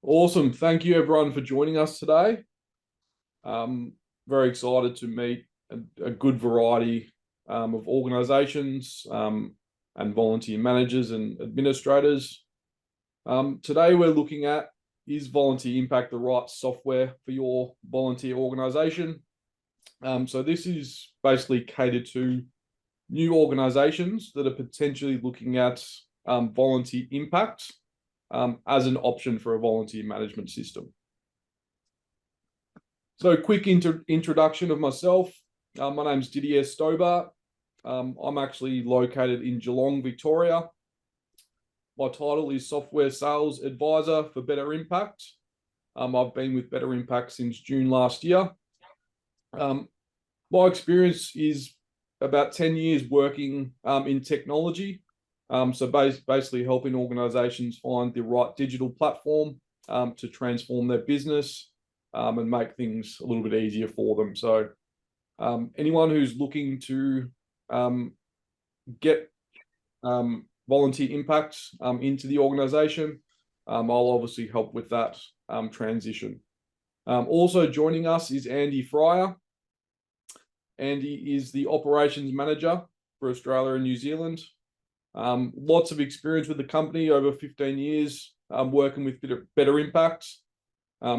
Awesome. Thank you, everyone, for joining us today. Very excited to meet a good variety of organisations and volunteer managers and administrators. Today, we're looking at, is Volunteer Impact the right software for your volunteer organisation? So this is basically catered to new organisations that are potentially looking at volunteer impact as an option for a volunteer management system. So quick introduction of myself. My name's Didier Stobart. I'm actually located in Geelong, Victoria. My title is Software Sales Advisor for Better Impact. I've been with Better Impact since June last year. My experience is about 10 years working in technology. So basically helping organizations find the right digital platform to transform their business and make things a little bit easier for them. So anyone who's looking to get volunteer impact into the organization, I'll obviously help with that transition. Also joining us is Andy Fryer. Andy is the operations manager for Australia and New Zealand. Lots of experience with the company, over 15 years working with Better Impact.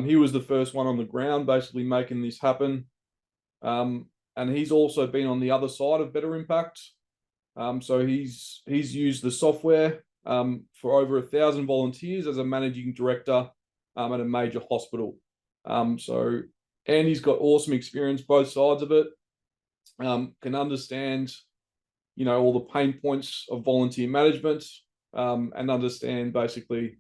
He was the first one on the ground, basically making this happen. And he's also been on the other side of Better Impact. So he's used the software for over 1,000 volunteers as a managing director at a major hospital. So Andy's got awesome experience, both sides of it. Can understand, all the pain points of volunteer management and understand basically,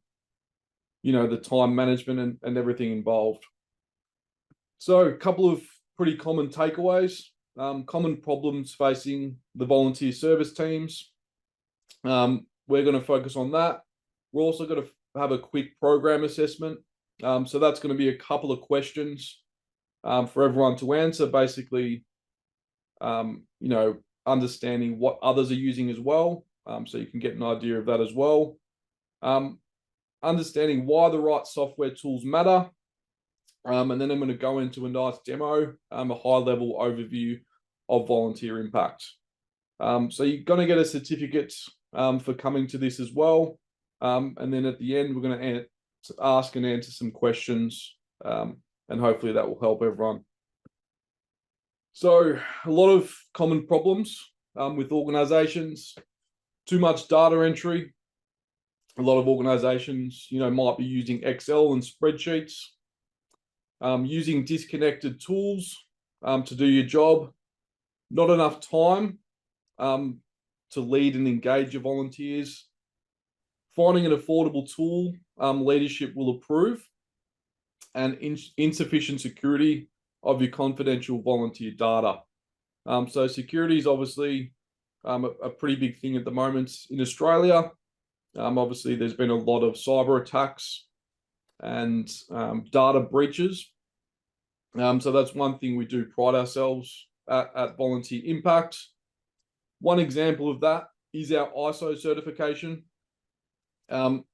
the time management and everything involved. So a couple of pretty common takeaways, common problems facing the volunteer service teams. We're going to focus on that. We're also going to have a quick program assessment. So that's going to be a couple of questions for everyone to answer, basically, understanding what others are using as well. So you can get an idea of that as well. Understanding why the right software tools matter. And then I'm going to go into a nice demo, a high-level overview of volunteer impact. So you're going to get a certificate for coming to this as well. And then at the end, we're going to ask and answer some questions, and hopefully that will help everyone. So a lot of common problems with organizations, too much data entry. A lot of organizations, might be using Excel and spreadsheets, using disconnected tools to do your job, not enough time to lead and engage your volunteers, finding an affordable tool leadership will approve, and insufficient security of your confidential volunteer data. So security is obviously a pretty big thing at the moment in Australia. Obviously, there's been a lot of cyber attacks and data breaches. So that's one thing we do pride ourselves at Volunteer Impact. One example of that is our ISO certification. So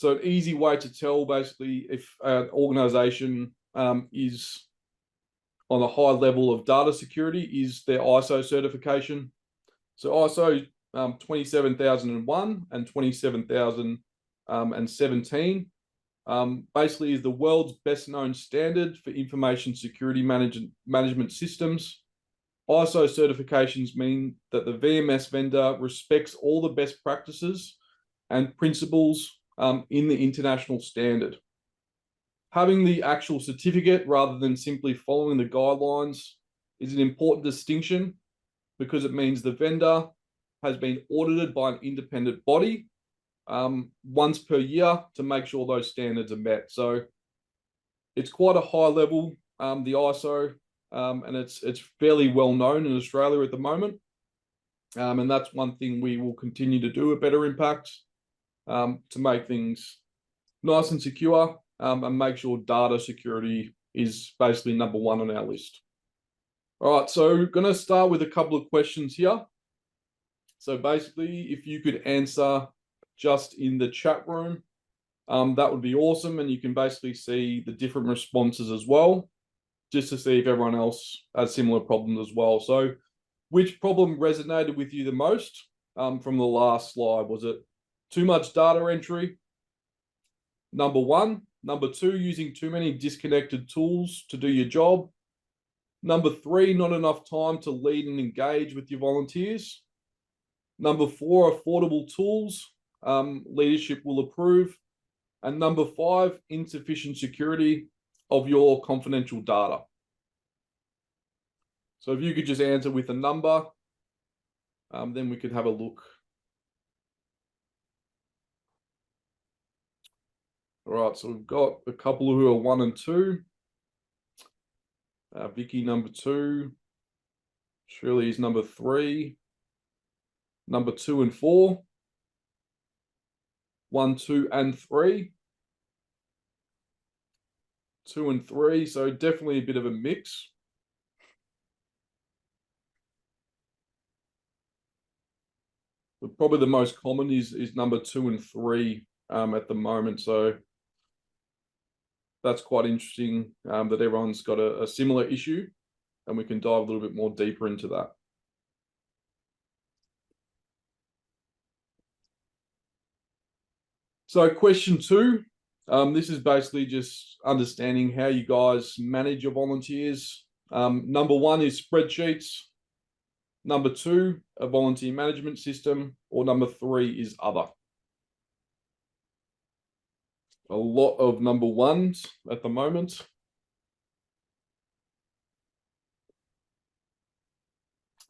an easy way to tell basically if an organization is on a high level of data security is their ISO certification. So ISO 27001 and 27017 basically is the world's best known standard for information security management systems. ISO certifications mean that the VMS vendor respects all the best practices and principles in the international standard. Having the actual certificate rather than simply following the guidelines is an important distinction because it means the vendor has been audited by an independent body once per year to make sure those standards are met. So it's quite a high level, the ISO, and it's fairly well known in Australia at the moment. And that's one thing we will continue to do at Better Impact to make things nice and secure. And make sure data security is basically number one on our list. All right, so we're going to start with a couple of questions here. So basically, if you could answer just in the chat room, that would be awesome. And you can basically see the different responses as well, just to see if everyone else has similar problems as well. So which problem resonated with you the most from the last slide? Was it too much data entry? Number one. Number two, using too many disconnected tools to do your job. Number three, not enough time to lead and engage with your volunteers. Number four, affordable tools, leadership will approve. And number five, insufficient security of your confidential data. So if you could just answer with a number, then we could have a look. All right, so we've got a couple who are 1 and 2. Vicky, number 2. Shirley's number 3. Number 2 and 4. 1, 2, and 3. 2 and 3, so definitely a bit of a mix. But probably the most common is number 2 and 3 at the moment. So that's quite interesting that everyone's got a similar issue, and we can dive a little bit more deeper into that. So question 2, this is basically just understanding how you guys manage your volunteers. Number 1 is spreadsheets. Number 2, a volunteer management system, or number 3 is other. A lot of number 1s at the moment.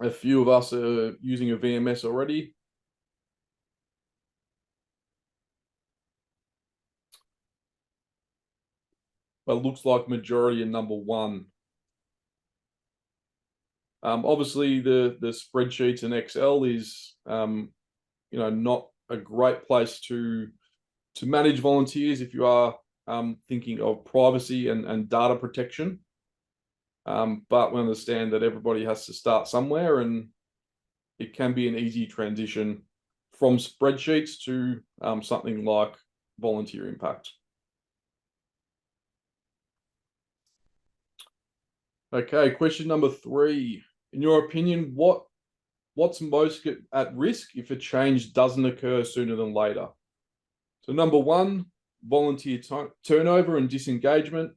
A few of us are using a VMS already. But it looks like majority are number 1. Obviously, the spreadsheets in Excel is not a great place to manage volunteers if you are thinking of privacy and data protection. But we understand that everybody has to start somewhere, and it can be an easy transition from spreadsheets to something like volunteer impact. Okay, question number 3. In your opinion, what's most at risk if a change doesn't occur sooner than later? So number 1, volunteer turnover and disengagement.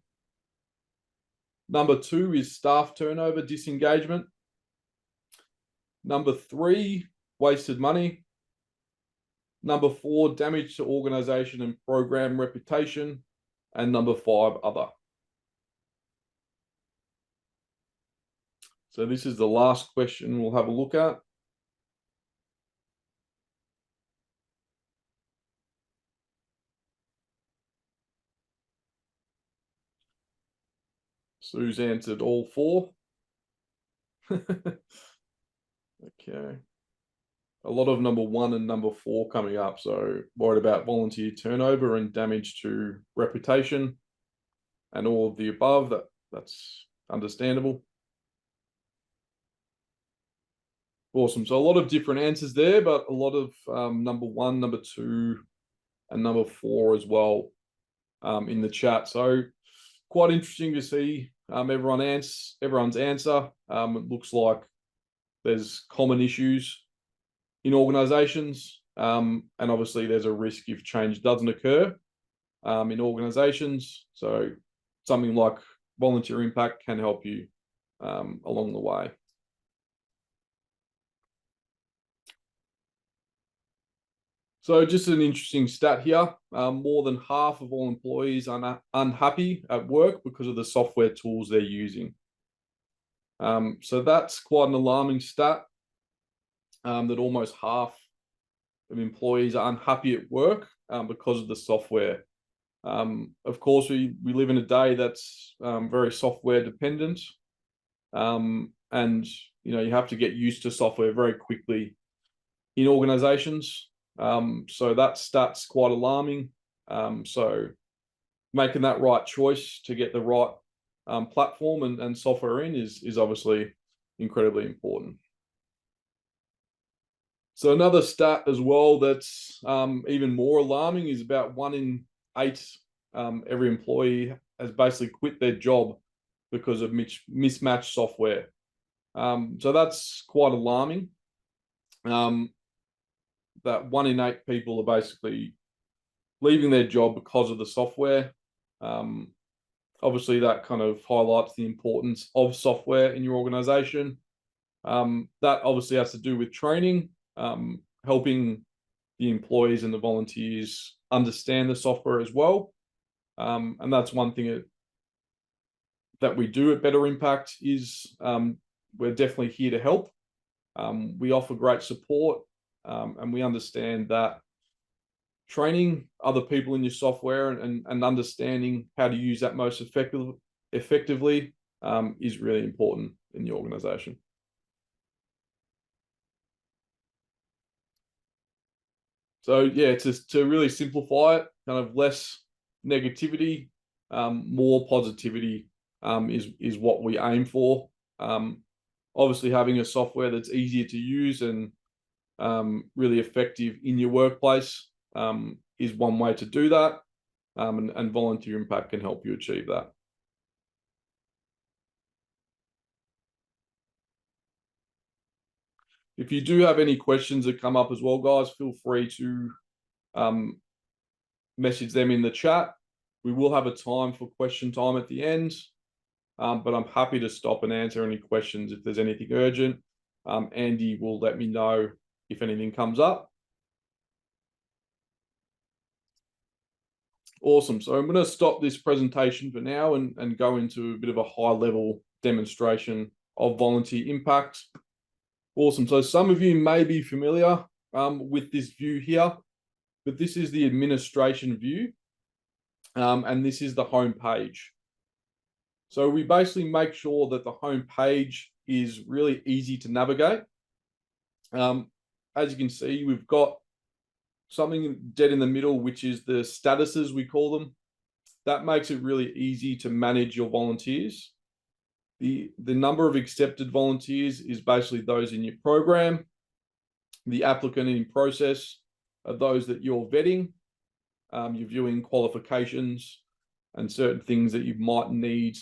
Number 2 is staff turnover, disengagement. Number 3, wasted money. Number 4, damage to organization and program reputation. And number 5, other. So this is the last question we'll have a look at. Sue's answered all 4. Okay. A lot of number 1 and number 4 coming up. So worried about volunteer turnover and damage to reputation and all of the above. That's understandable. Awesome. So a lot of different answers there, but a lot of number 1, number 2, and number 4 as well in the chat. So quite interesting to see everyone's answer. It looks like there's common issues in organizations, and obviously there's a risk if change doesn't occur in organizations. So something like volunteer impact can help you along the way. So just an interesting stat here, more than half of all employees are unhappy at work because of the software tools they're using. So that's quite an alarming stat, that almost half of employees are unhappy at work because of the software. Of course, we live in a day that's very software dependent, and you have to get used to software very quickly in organizations. So that stat's quite alarming. So making that right choice to get the right platform and software in is obviously incredibly important. So another stat as well that's even more alarming is about 1 in 8, every employee has basically quit their job because of mismatched software. So that's quite alarming. That 1 in 8 people are basically leaving their job because of the software. Obviously, that kind of highlights the importance of software in your organization. That obviously has to do with training, helping the employees and the volunteers understand the software as well. And that's one thing that we do at Better Impact is we're definitely here to help. We offer great support, and we understand that training other people in your software and understanding how to use that most effectively is really important in the organization. So yeah, to really simplify it, kind of less negativity, more positivity is what we aim for. Obviously, having a software that's easier to use and really effective in your workplace is one way to do that, and Volunteer Impact can help you achieve that. If you do have any questions that come up as well, guys, feel free to message them in the chat. We will have a time for question time at the end, but I'm happy to stop and answer any questions if there's anything urgent. Andy will let me know if anything comes up. Awesome. So I'm going to stop this presentation for now and go into a bit of a high-level demonstration of Volunteer Impact. Awesome. So some of you may be familiar with this view here, but this is the administration view, and this is the home page. So we basically make sure that the home page is really easy to navigate. As you can see, we've got something dead in the middle, which is the statuses, we call them. That makes it really easy to manage your volunteers. The number of accepted volunteers is basically those in your program. The applicant in process are those that you're vetting. You're viewing qualifications and certain things that you might need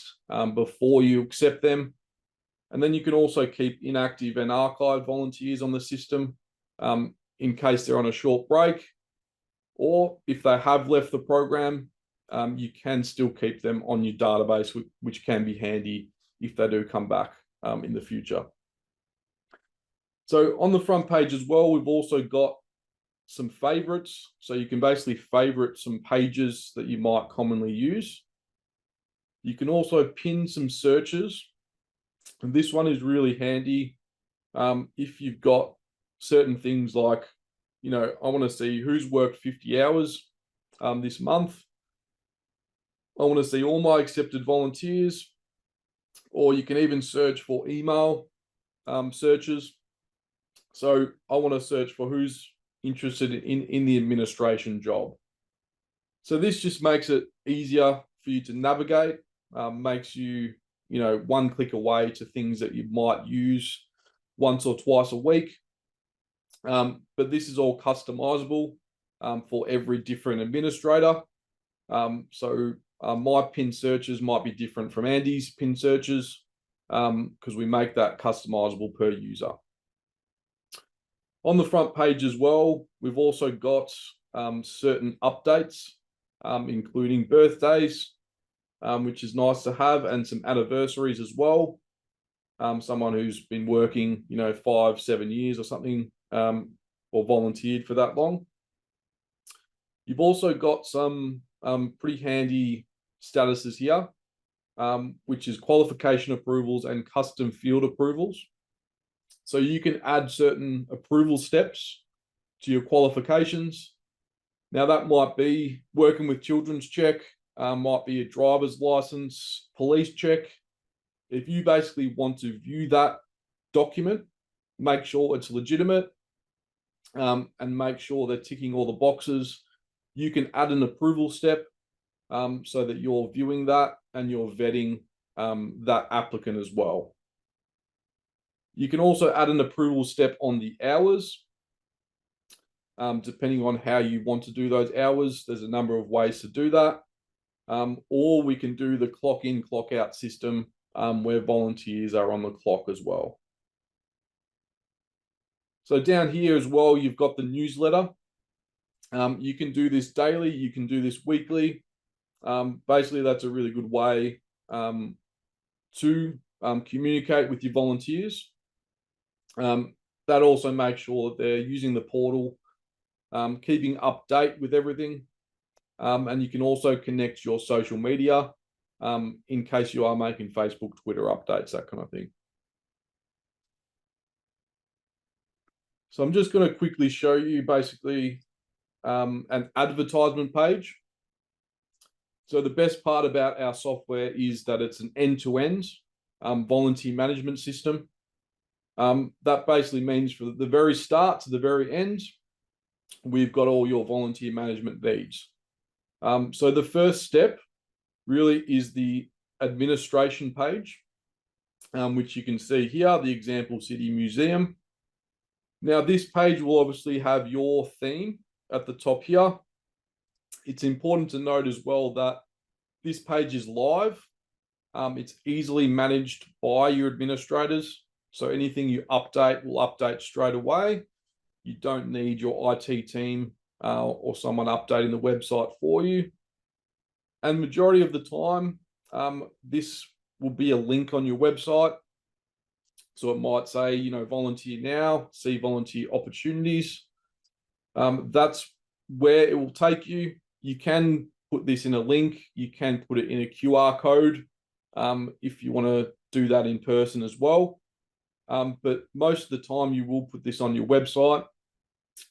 before you accept them. And then you can also keep inactive and archived volunteers on the system in case they're on a short break, or if they have left the program, you can still keep them on your database, which can be handy if they do come back in the future. So on the front page as well, we've also got some favorites. So you can basically favorite some pages that you might commonly use. You can also pin some searches. And this one is really handy if you've got certain things like, you know, I want to see who's worked 50 hours this month. I want to see all my accepted volunteers, or you can even search for email searches. So I want to search for who's interested in the administration job. So this just makes it easier for you to navigate, makes you, you know, one click away to things that you might use once or twice a week. But this is all customizable for every different administrator. So my pin searches might be different from Andy's pin searches because we make that customizable per user. On the front page as well, we've also got certain updates, including birthdays, which is nice to have, and some anniversaries as well. Someone who's been working, you know, 5-7 years or something, or volunteered for that long. You've also got some pretty handy statuses here, which is qualification approvals and custom field approvals. So you can add certain approval steps to your qualifications. Now that might be working with children's check, might be a driver's license, police check. If you basically want to view that document, make sure it's legitimate, and make sure they're ticking all the boxes, you can add an approval step so that you're viewing that and you're vetting that applicant as well. You can also add an approval step on the hours. depending on how you want to do those hours. There's a number of ways to do that. Or we can do the clock in, clock out system, where volunteers are on the clock as well. So down here as well, you've got the newsletter. You can do this daily, you can do this weekly. Basically, that's a really good way to communicate with your volunteers. That also makes sure that they're using the portal, keeping update with everything. And you can also connect your social media in case you are making Facebook, Twitter updates, that kind of thing. So I'm just going to quickly show you basically an advertisement page. So the best part about our software is that it's an end-to-end volunteer management system. That basically means from the very start to the very end, we've got all your volunteer management needs. So the first step really is the administration page, which you can see here, the Example City Museum. Now, this page will obviously have your theme at the top here. It's important to note as well that this page is live. It's easily managed by your administrators. So anything you update will update straight away. You don't need your IT team or someone updating the website for you. And majority of the time, this will be a link on your website. So it might say, volunteer now, see volunteer opportunities. That's where it will take you. You can put this in a link. You can put it in a QR code if you want to do that in person as well. But most of the time you will put this on your website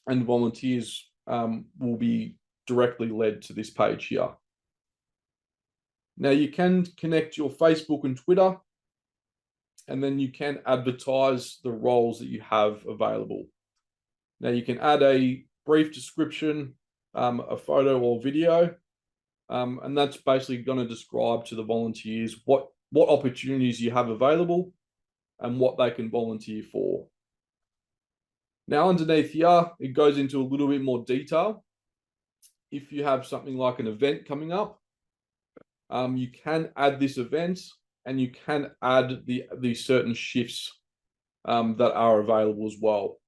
and volunteers will be directly led to this page here. Now you can connect your Facebook and Twitter, and then you can advertise the roles that you have available. Now you can add a brief description, a photo or video, and that's basically going to describe to the volunteers what opportunities you have available and what they can volunteer for. Now underneath here, it goes into a little bit more detail. If you have something like an event coming up, you can add this event and you can add the certain shifts that are available as well.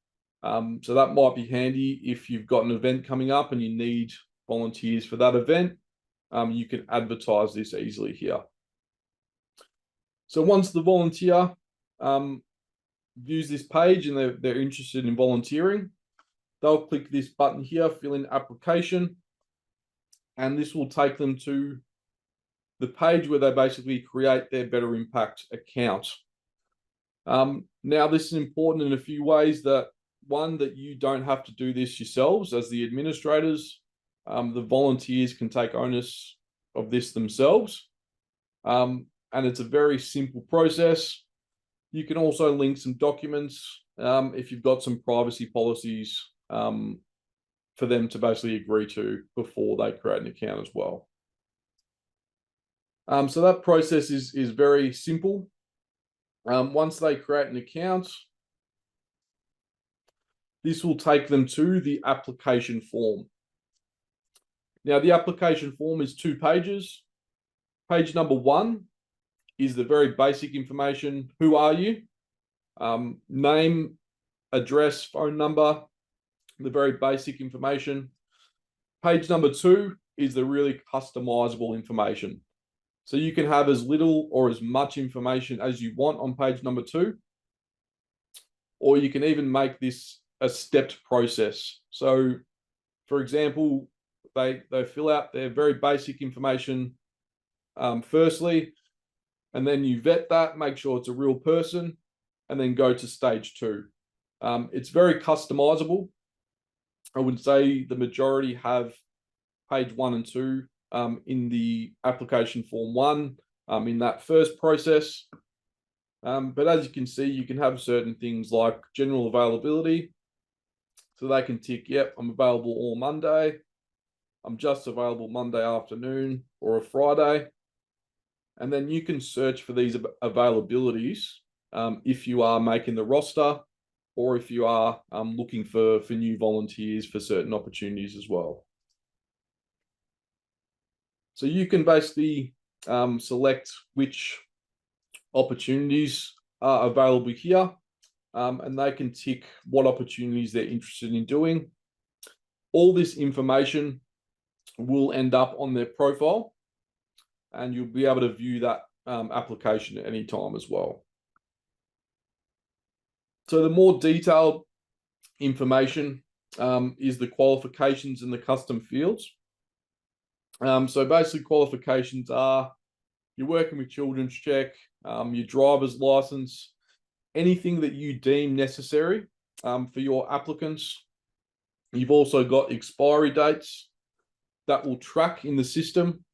So that might be handy if you've got an event coming up and you need volunteers for that event. You can advertise this easily here. So once the volunteer views this page and they're interested in volunteering, they'll click this button here, fill in application, and this will take them to the page where they basically create their Better Impact account. Now, this is important in a few ways. That you don't have to do this yourselves as the administrators. The volunteers can take onus of this themselves. And it's a very simple process. You can also link some documents if you've got some privacy policies for them to basically agree to before they create an account as well. So that process is very simple. Once they create an account, this will take them to the application form. Now, the application form is 2 pages. Page number 1 is the very basic information. Who are you? Name, address, phone number, the very basic information. Page number 2 is the really customizable information. So you can have as little or as much information as you want on page number 2, or you can even make this a stepped process. So, for example, they fill out their very basic information firstly, and then you vet that, make sure it's a real person, and then go to stage 2. It's very customizable. I would say the majority have page 1 and 2 in the application form 1 in that first process. But as you can see, you can have certain things like general availability. So they can tick, yep, I'm available all Monday. I'm just available Monday afternoon or a Friday. And then you can search for these availabilities if you are making the roster, or if you are looking for new volunteers for certain opportunities as well. So you can basically select which opportunities are available here, and they can tick what opportunities they're interested in doing. All this information will end up on their profile, and you'll be able to view that application at any time as well. So the more detailed information is the qualifications and the custom fields. So basically qualifications are you're working with children's check, your driver's license, anything that you deem necessary for your applicants. You've also got expiry dates that will track in the system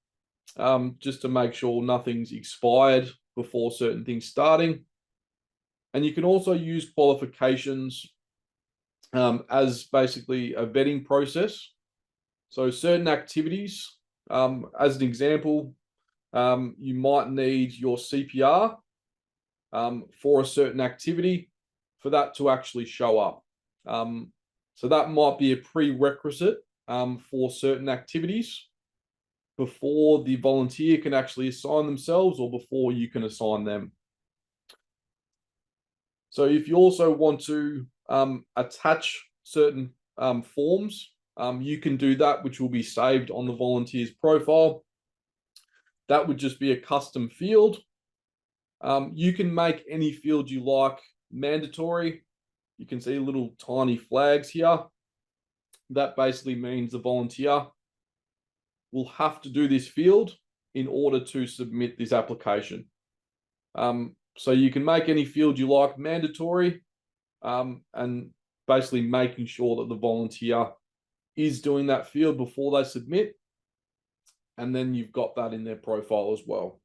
just to make sure nothing's expired before certain things starting. And you can also use qualifications as basically a vetting process. So certain activities, as an example, you might need your CPR for a certain activity for that to actually show up. So that might be a prerequisite for certain activities before the volunteer can actually assign themselves or before you can assign them. So if you also want to attach certain forms, you can do that, which will be saved on the volunteer's profile. That would just be a custom field. You can make any field you like mandatory. You can see little tiny flags here. That basically means the volunteer will have to do this field in order to submit this application. So you can make any field you like mandatory, and basically making sure that the volunteer is doing that field before they submit. And then you've got that in their profile as well.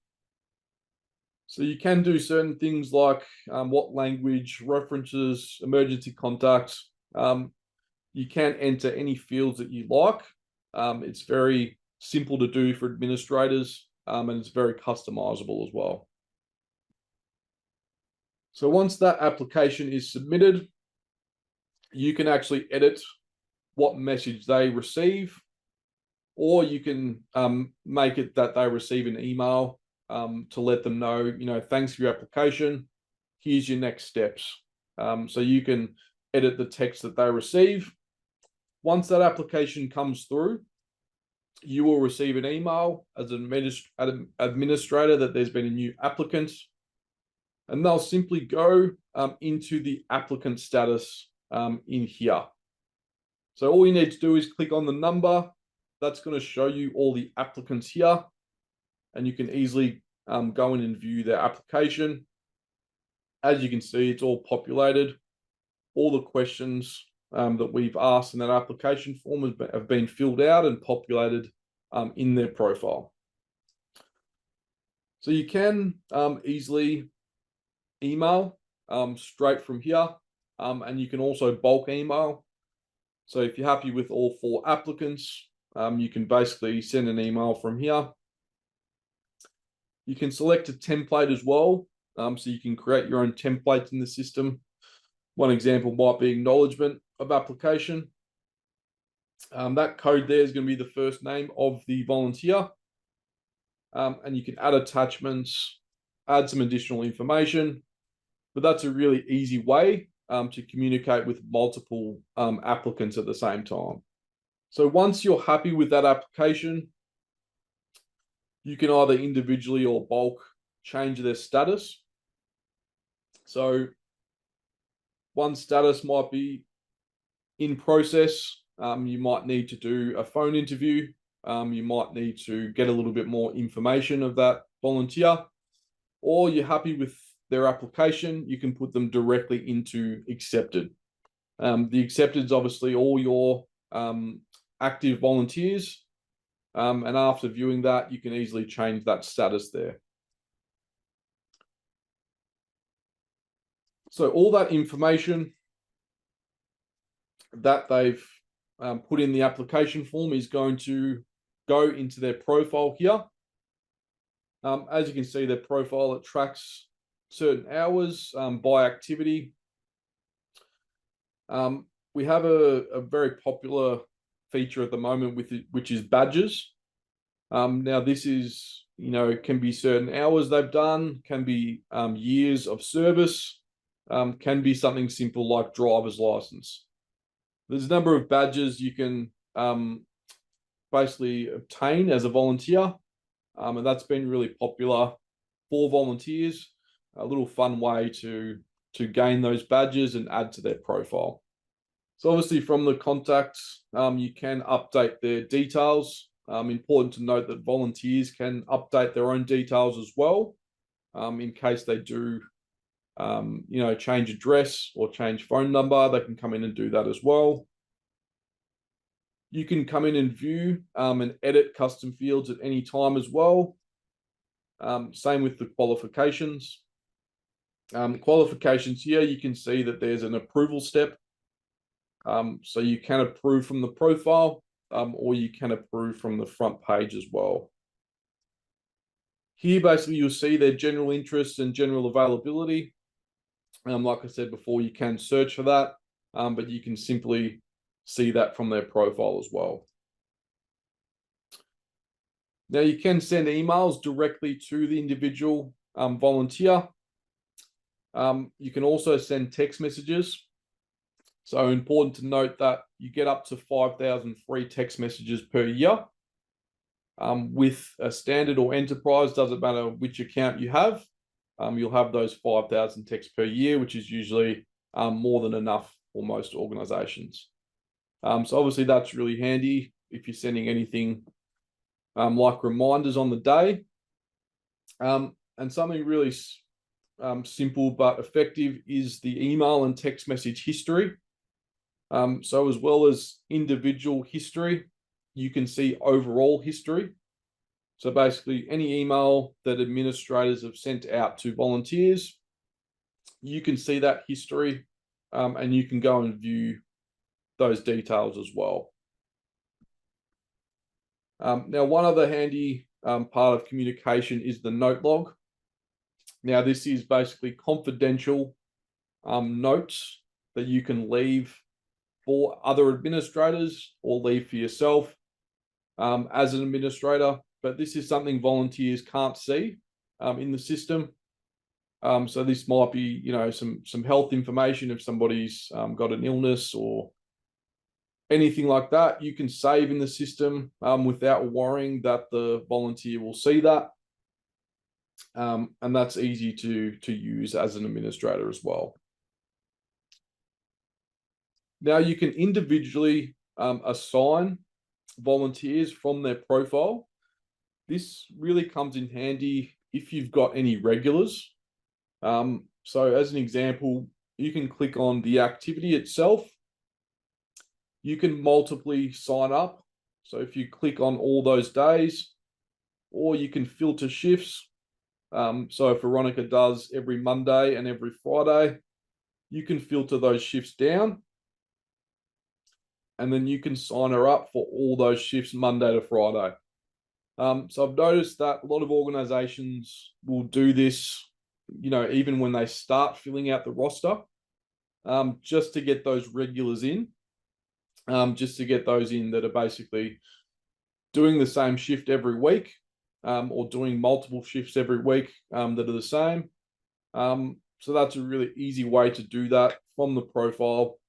So you can do certain things like what language, references, emergency contacts. You can enter any fields that you like. It's very simple to do for administrators, and it's very customizable as well. So once that application is submitted, you can actually edit what message they receive, or you can make it that they receive an email to let them know, thanks for your application. Here's your next steps. So you can edit the text that they receive. Once that application comes through, you will receive an email as an administrator that there's been a new applicant, and they'll simply go into the applicant status in here. So all you need to do is click on the number. That's going to show you all the applicants here, and you can easily go in and view their application. As you can see, it's all populated. All the questions that we've asked in that application form have been filled out and populated in their profile. So you can easily email straight from here, and you can also bulk email. So if you're happy with all 4 applicants, you can basically send an email from here. You can select a template as well, so you can create your own templates in the system. One example might be acknowledgement of application. That code there is going to be the first name of the volunteer, and you can add attachments, add some additional information, but that's a really easy way to communicate with multiple applicants at the same time. So once you're happy with that application, you can either individually or bulk change their status. So one status might be in process. You might need to do a phone interview. You might need to get a little bit more information of that volunteer, or you're happy with their application, you can put them directly into accepted. The accepted is obviously all your active volunteers, and after viewing that, you can easily change that status there. So all that information that they've put in the application form is going to go into their profile here. As you can see, their profile, it tracks certain hours by activity. We have a very popular feature at the moment which is badges. Now this is, can be certain hours they've done, can be years of service, can be something simple like driver's license. There's a number of badges you can basically obtain as a volunteer, and that's been really popular for volunteers. A little fun way to gain those badges and add to their profile. So obviously from the contacts, you can update their details. Important to note that volunteers can update their own details as well, in case they do, change address or change phone number. They can come in and do that as well. You can come in and view and edit custom fields at any time as well. Same with the qualifications. Qualifications here, you can see that there's an approval step. So you can approve from the profile, or you can approve from the front page as well. Here, basically, you'll see their general interest and general availability. Like I said before, you can search for that, but you can simply see that from their profile as well. Now, you can send emails directly to the individual volunteer. You can also send text messages. So important to note that you get up to 5,000 free text messages per year. With a standard or enterprise, doesn't matter which account you have, you'll have those 5,000 texts per year, which is usually more than enough for most organizations. So obviously that's really handy if you're sending anything like reminders on the day. And something really simple but effective is the email and text message history. So as well as individual history, you can see overall history. So basically any email that administrators have sent out to volunteers, you can see that history, and you can go and view those details as well. Now, one other handy part of communication is the note log. Now, this is basically confidential notes that you can leave for other administrators or leave for yourself as an administrator, but this is something volunteers can't see in the system. So this might be, some health information if somebody's got an illness or anything like that. You can save in the system without worrying that the volunteer will see that. And that's easy to use as an administrator as well. Now you can individually assign volunteers from their profile. This really comes in handy if you've got any regulars. So as an example, you can click on the activity itself. You can multiply sign up. So if you click on all those days, or you can filter shifts. So if Veronica does every Monday and every Friday, you can filter those shifts down. And then you can sign her up for all those shifts Monday to Friday. So I've noticed that a lot of organizations will do this, even when they start filling out the roster, just to get those regulars in, just to get those in that are basically doing the same shift every week, or doing multiple shifts every week that are the same. So that's a really easy way to do that from the profile.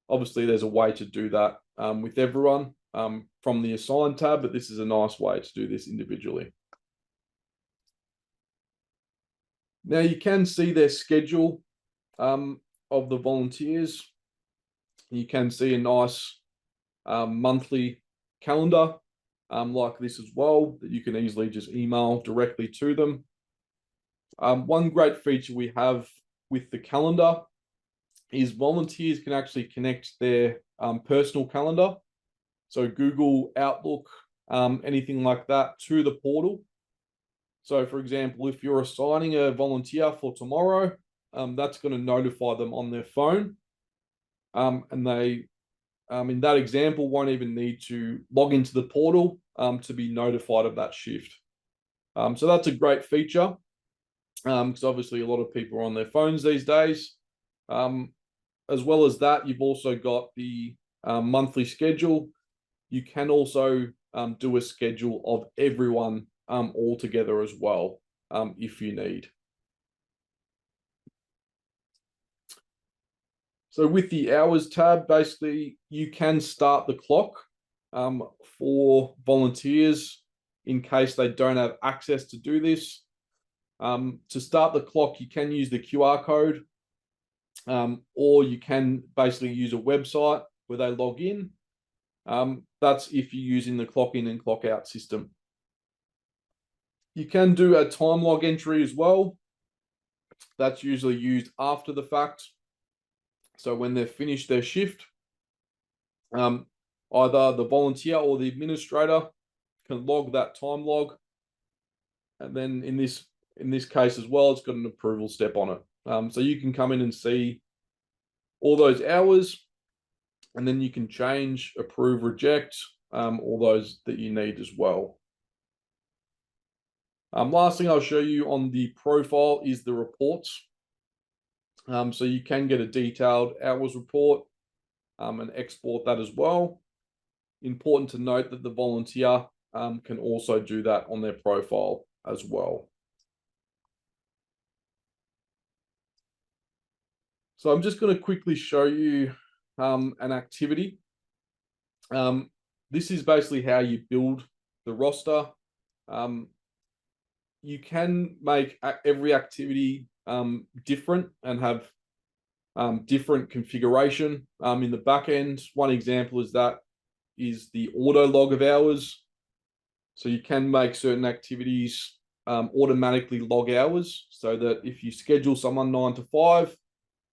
Obviously, there's a way to do that with everyone from the Assign tab, but this is a nice way to do this individually. Now, you can see their schedule of the volunteers. You can see a nice monthly calendar like this as well, that you can easily just email directly to them. One great feature we have with the calendar is volunteers can actually connect their personal calendar, so Google, Outlook, anything like that, to the portal. So for example, if you're assigning a volunteer for tomorrow, that's going to notify them on their phone. And they, in that example, won't even need to log into the portal to be notified of that shift. So that's a great feature, because obviously a lot of people are on their phones these days. as well as that, you've also got the monthly schedule. You can also do a schedule of everyone all together as well, if you need. So with the hours tab, basically you can start the clock for volunteers in case they don't have access to do this. To start the clock, you can use the QR code, or you can basically use a website where they log in. That's if you're using the clock in and clock out system. You can do a time log entry as well. That's usually used after the fact. So when they've finished their shift, either the volunteer or the administrator can log that time log. And then in this case as well, it's got an approval step on it. So you can come in and see all those hours, and then you can change, approve, reject, all those that you need as well. Last thing I'll show you on the profile is the reports. So you can get a detailed hours report and export that as well. Important to note that the volunteer can also do that on their profile as well. So I'm just going to quickly show you an activity. This is basically how you build the roster. You can make every activity different and have different configuration in the back end. One example is the auto log of hours. So you can make certain activities automatically log hours, so that if you schedule someone 9 to 5,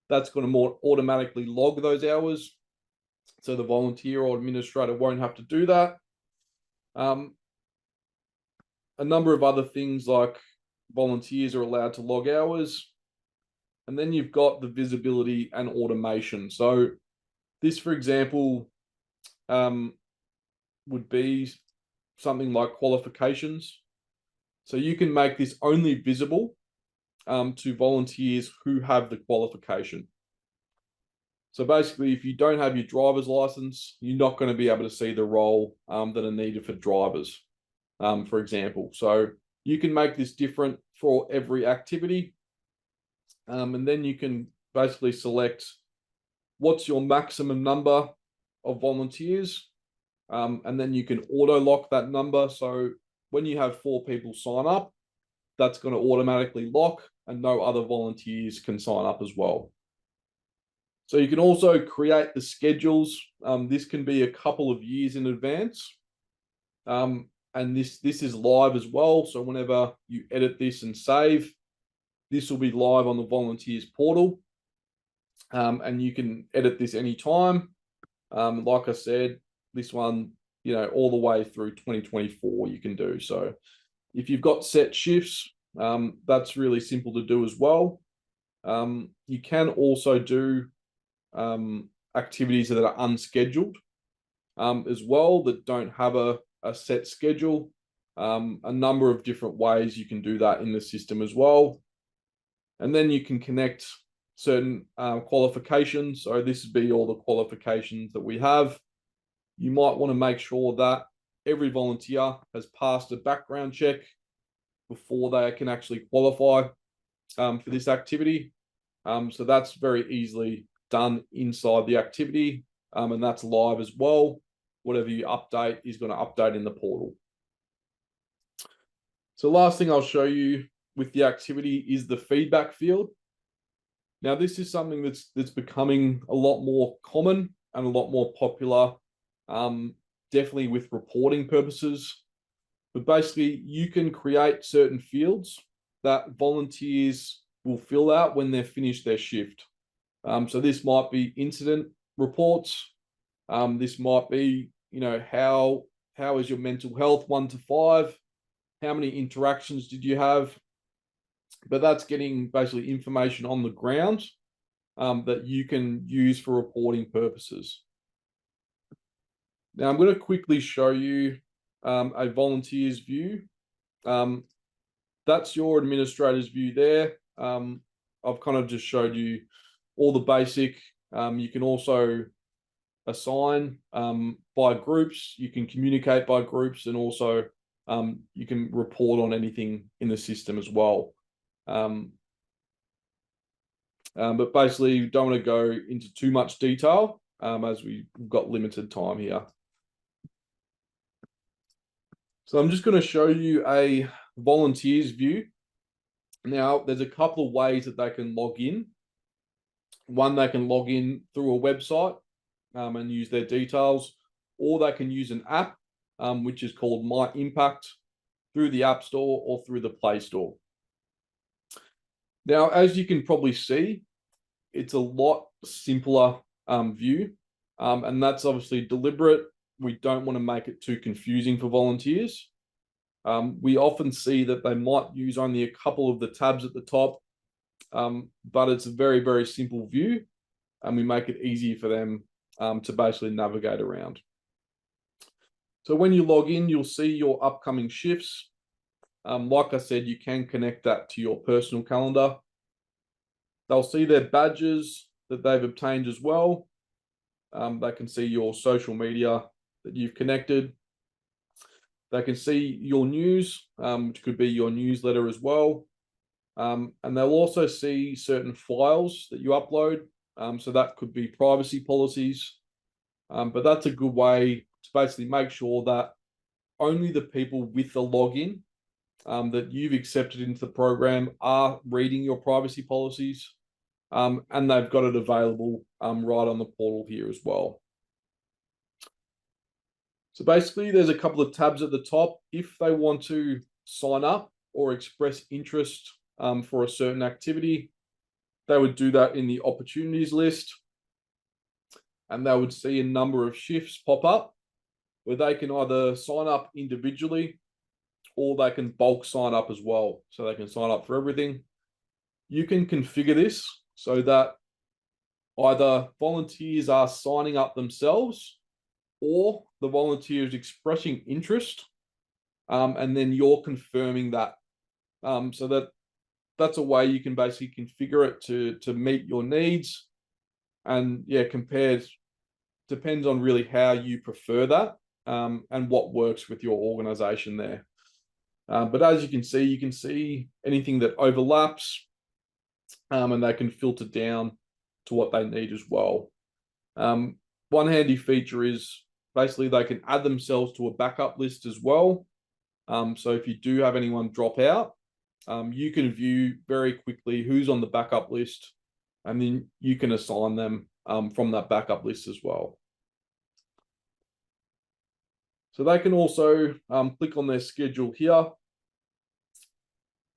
that's going to more automatically log those hours. So the volunteer or administrator won't have to do that. A number of other things like volunteers are allowed to log hours. And then you've got the visibility and automation. So this, for example, would be something like qualifications. So you can make this only visible to volunteers who have the qualification. So basically, if you don't have your driver's license, you're not going to be able to see the role that are needed for drivers, for example. So you can make this different for every activity. And then you can basically select what's your maximum number of volunteers. And then you can auto lock that number. So when you have 4 people sign up, that's going to automatically lock and no other volunteers can sign up as well. So you can also create the schedules. This can be a couple of years in advance. And this is live as well. So whenever you edit this and save, this will be live on the volunteers portal. And you can edit this anytime. Like I said, this one, all the way through 2024 you can do. So if you've got set shifts, that's really simple to do as well. You can also do activities that are unscheduled as well, that don't have a set schedule. A number of different ways you can do that in the system as well. And then you can connect certain qualifications. So this would be all the qualifications that we have. You might want to make sure that every volunteer has passed a background check before they can actually qualify for this activity. So that's very easily done inside the activity, and that's live as well. Whatever you update is going to update in the portal. So last thing I'll show you with the activity is the feedback field. Now, this is something that's becoming a lot more common and a lot more popular, definitely with reporting purposes. But basically, you can create certain fields that volunteers will fill out when they've finished their shift. So this might be incident reports. This might be, how is your mental health 1 to 5? How many interactions did you have? But that's getting basically information on the ground that you can use for reporting purposes. Now I'm going to quickly show you a volunteer's view. That's your administrator's view there. I've kind of just showed you all the basic You can also assign by groups. You can communicate by groups, and also you can report on anything in the system as well. But basically, you don't want to go into too much detail as we've got limited time here. So I'm just going to show you a volunteers view. Now, there's a couple of ways that they can log in. One, they can log in through a website and use their details, or they can use an app, which is called My Impact, through the App Store or through the Play Store. Now, as you can probably see, it's a lot simpler view, and that's obviously deliberate. We don't want to make it too confusing for volunteers. We often see that they might use only a couple of the tabs at the top, but it's a very, very simple view, and we make it easy for them to basically navigate around. So when you log in, you'll see your upcoming shifts. Like I said, you can connect that to your personal calendar. They'll see their badges that they've obtained as well. They can see your social media that you've connected. They can see your news, which could be your newsletter as well. And they'll also see certain files that you upload. So that could be privacy policies. But that's a good way to basically make sure that only the people with the login that you've accepted into the program are reading your privacy policies. And they've got it available right on the portal here as well. So basically, there's a couple of tabs at the top. If they want to sign up or express interest for a certain activity, they would do that in the opportunities list. And they would see a number of shifts pop up where they can either sign up individually or they can bulk sign up as well. So they can sign up for everything. You can configure this so that either volunteers are signing up themselves or the volunteer is expressing interest, and then you're confirming that. So that's a way you can basically configure it to meet your needs. And yeah, depends on really how you prefer that and what works with your organization there. But as you can see anything that overlaps, and they can filter down to what they need as well. One handy feature is basically they can add themselves to a backup list as well. So if you do have anyone drop out, you can view very quickly who's on the backup list, and then you can assign them from that backup list as well. So they can also click on their schedule here.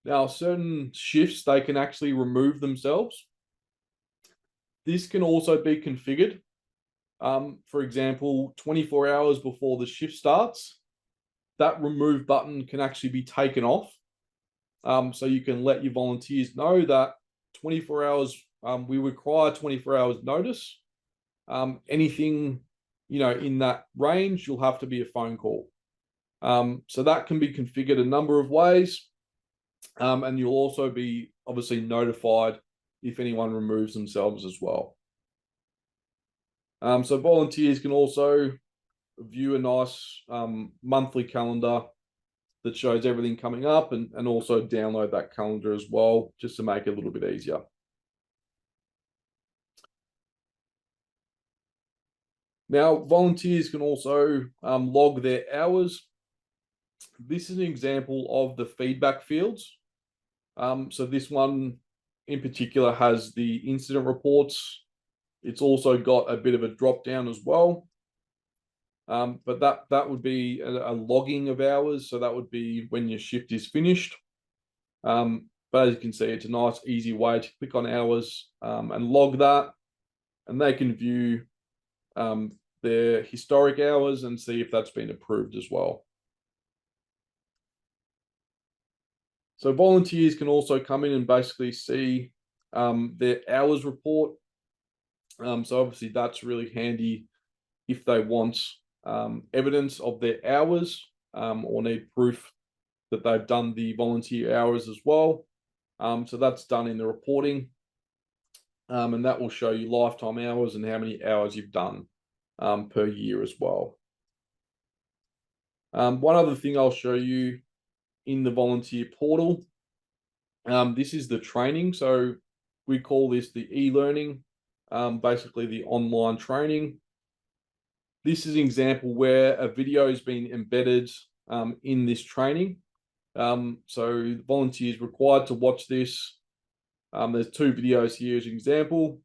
Now, certain shifts, they can actually remove themselves. This can also be configured. For example, 24 hours before the shift starts, that remove button can actually be taken off. So you can let your volunteers know that 24 hours, we require 24 hours notice. Anything, in that range, you'll have to be a phone call. So that can be configured a number of ways. And you'll also be obviously notified if anyone removes themselves as well. So volunteers can also view a nice monthly calendar that shows everything coming up, and also download that calendar as well, just to make it a little bit easier. Now, volunteers can also log their hours. This is an example of the feedback fields. So this one in particular has the incident reports. It's also got a bit of a drop down as well. But that would be a logging of hours. So that would be when your shift is finished. But as you can see, it's a nice, easy way to click on hours and log that. And they can view their historic hours and see if that's been approved as well. So volunteers can also come in and basically see their hours report. So obviously that's really handy if they want evidence of their hours or need proof that they've done the volunteer hours as well. So that's done in the reporting. And that will show you lifetime hours and how many hours you've done per year as well. One other thing I'll show you in the volunteer portal, this is the training. So we call this the e-learning, basically the online training. This is an example where a video has been embedded in this training. So volunteers required to watch this. There's 2 videos here as an example,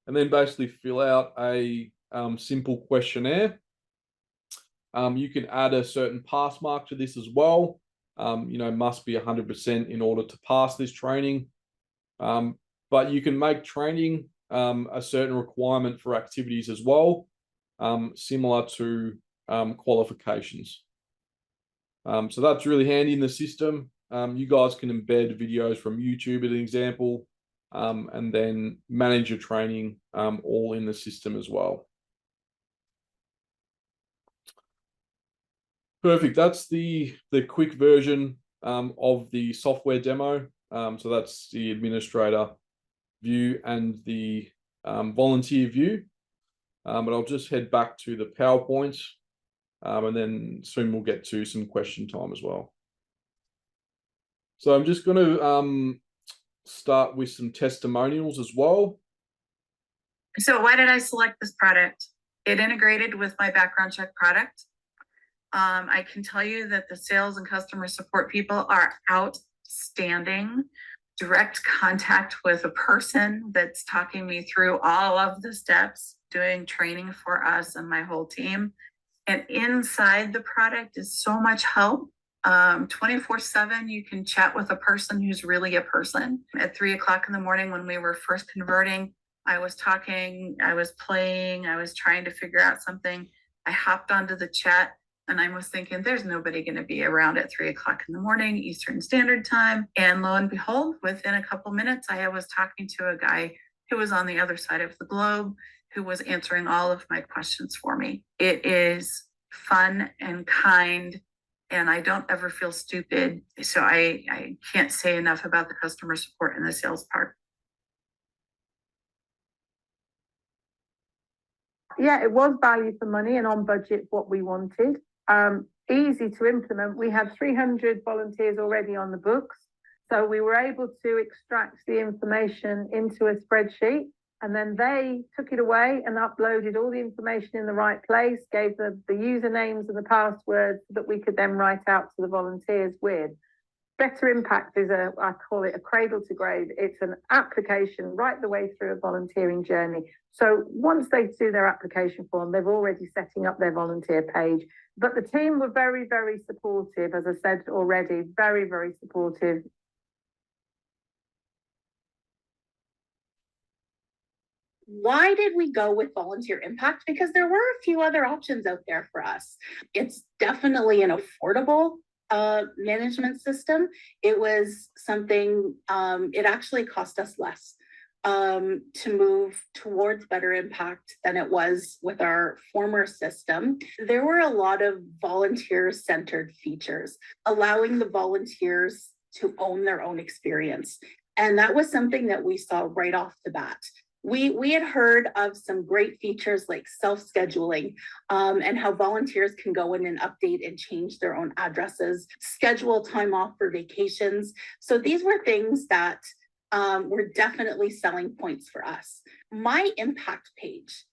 and then basically fill out a simple questionnaire. You can add a certain pass mark to this as well. Must be 100% in order to pass this training. But you can make training a certain requirement for activities as well, similar to qualifications. So that's really handy in the system. You guys can embed videos from YouTube as an example, and then manage your training all in the system as well. Perfect. That's the quick version of the software demo. So that's the administrator view and the volunteer view. But I'll just head back to the PowerPoint, and then soon we'll get to some question time as well. So I'm just going to start with some testimonials as well. So why did I select this product? It integrated with my background check product. I can tell you that the sales and customer support people are outstanding. Direct contact with a person that's talking me through all of the steps, doing training for us and my whole team. And inside the product is so much help. 24/7, you can chat with a person who's really a person. At 3 o'clock in the morning when we were first converting, I was talking, I was playing, I was trying to figure out something. I hopped onto the chat and I was thinking, there's nobody going to be around at 3 o'clock in the morning, Eastern Standard Time. And lo and behold, within a couple minutes, I was talking to a guy who was on the other side of the globe, who was answering all of my questions for me. It is fun and kind, and I don't ever feel stupid. So I can't say enough about the customer support and the sales part. Yeah, it was value for money and on budget, what we wanted. Easy to implement. We had 300 volunteers already on the books. So we were able to extract the information into a spreadsheet, and then they took it away and uploaded all the information in the right place, gave the usernames and the passwords that we could then write out to the volunteers with. Better Impact is I call it a cradle to grave. It's an application right the way through a volunteering journey. So once they do their application form, they're already setting up their volunteer page. But the team were very, very supportive, as I said already, very, very supportive. Why did we go with Volunteer Impact? Because there were a few other options out there for us. It's definitely an affordable management system. It was something, it actually cost us less to move towards Better Impact than it was with our former system. There were a lot of volunteer-centered features, allowing the volunteers to own their own experience. And that was something that we saw right off the bat. We had heard of some great features like self-scheduling, and how volunteers can go in and update and change their own addresses, schedule time off for vacations. So these were things that were definitely selling points for us. My impact page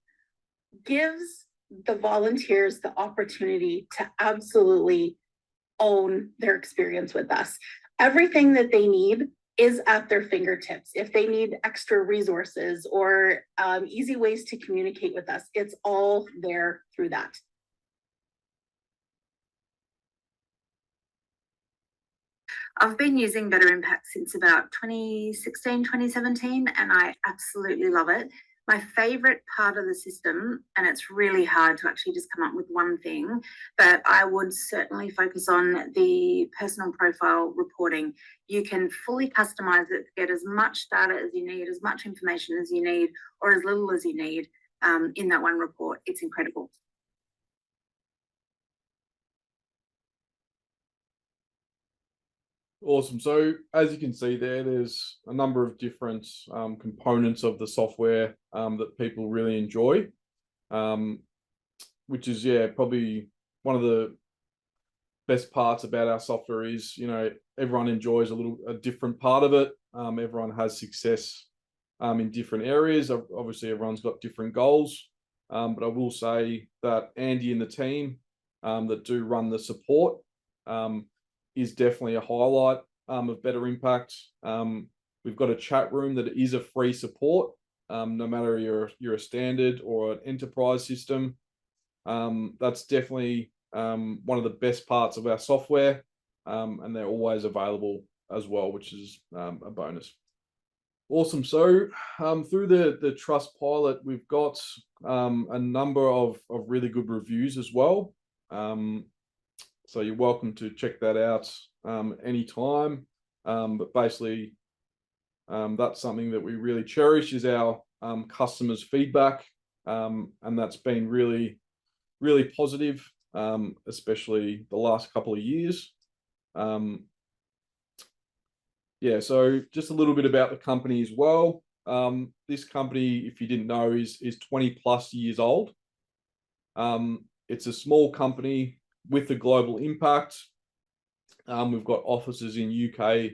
gives the volunteers the opportunity to absolutely own their experience with us. Everything that they need is at their fingertips. If they need extra resources or easy ways to communicate with us, it's all there through that. I've been using Better Impact since about 2016, 2017, and I absolutely love it. My favorite part of the system, and it's really hard to actually just come up with one thing, but I would certainly focus on the personal profile reporting. You can fully customize it, get as much data as you need, as much information as you need, or as little as you need in that one report. It's incredible. Awesome. So as you can see there, there's a number of different components of the software that people really enjoy, which is, yeah, probably one of the best parts about our software is, you know, everyone enjoys a different part of it. Everyone has success in different areas. Obviously, everyone's got different goals. But I will say that Andy and the team that do run the support is definitely a highlight of Better Impact. We've got a chat room that is a free support, no matter you're a standard or an enterprise system. That's definitely one of the best parts of our software, and they're always available as well, which is a bonus. Awesome. So through the Trust Pilot, we've got a number of really good reviews as well. So you're welcome to check that out anytime. But basically, that's something that we really cherish is our customers' feedback, and that's been really, really positive, especially the last couple of years. Yeah, so just a little bit about the company as well. This company, if you didn't know, is 20 plus years old. It's a small company with a global impact. We've got offices in UK,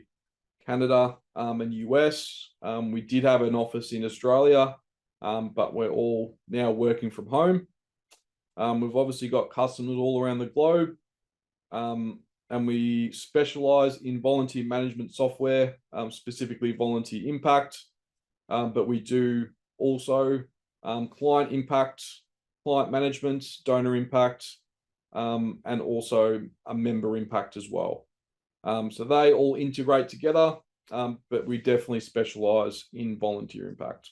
Canada, and US. We did have an office in Australia, but we're all now working from home. We've obviously got customers all around the globe. And we specialize in volunteer management software, specifically volunteer impact. But we do also client impact, client management, donor impact, and also a member impact as well. So they all integrate together, but we definitely specialize in volunteer impact.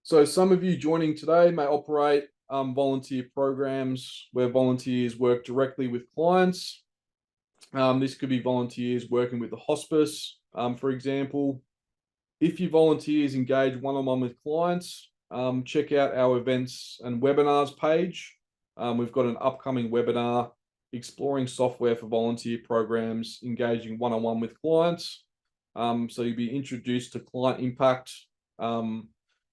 So some of you joining today may operate volunteer programs where volunteers work directly with clients. This could be volunteers working with the hospice, for example. If your volunteers engage one-on-one with clients, check out our events and webinars page. We've got an upcoming webinar exploring software for volunteer programs, engaging one-on-one with clients. So you'll be introduced to client impact and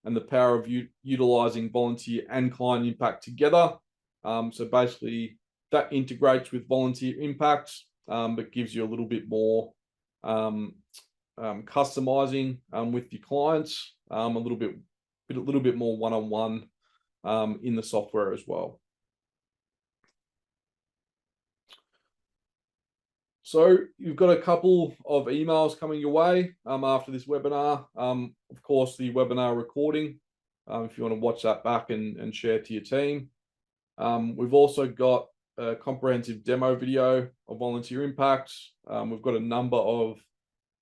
the power of utilizing volunteer and client impact together. So basically that integrates with volunteer impact, but gives you a little bit more customizing with your clients, a little bit more one-on-one in the software as well. So you've got a couple of emails coming your way after this webinar. Of course, the webinar recording, if you want to watch that back and share to your team. We've also got a comprehensive demo video of volunteer impact. We've got a number of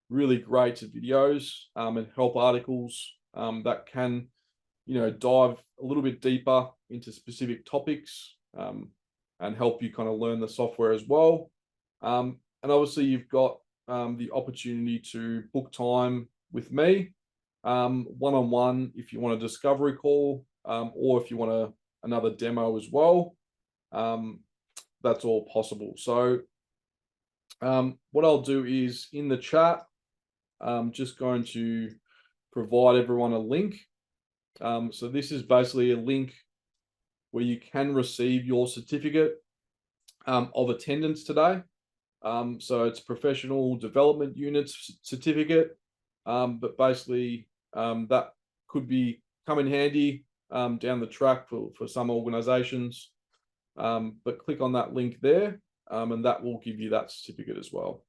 really great videos and help articles that can, dive a little bit deeper into specific topics and help you kind of learn the software as well. And obviously you've got the opportunity to book time with me one-on-one if you want a discovery call, or if you want another demo as well. That's all possible. So what I'll do is in the chat, I'm just going to provide everyone a link. So this is basically a link where you can receive your certificate of attendance today. So it's professional development units certificate, but basically that could come in handy down the track for some organizations. But click on that link there, and that will give you that certificate as well.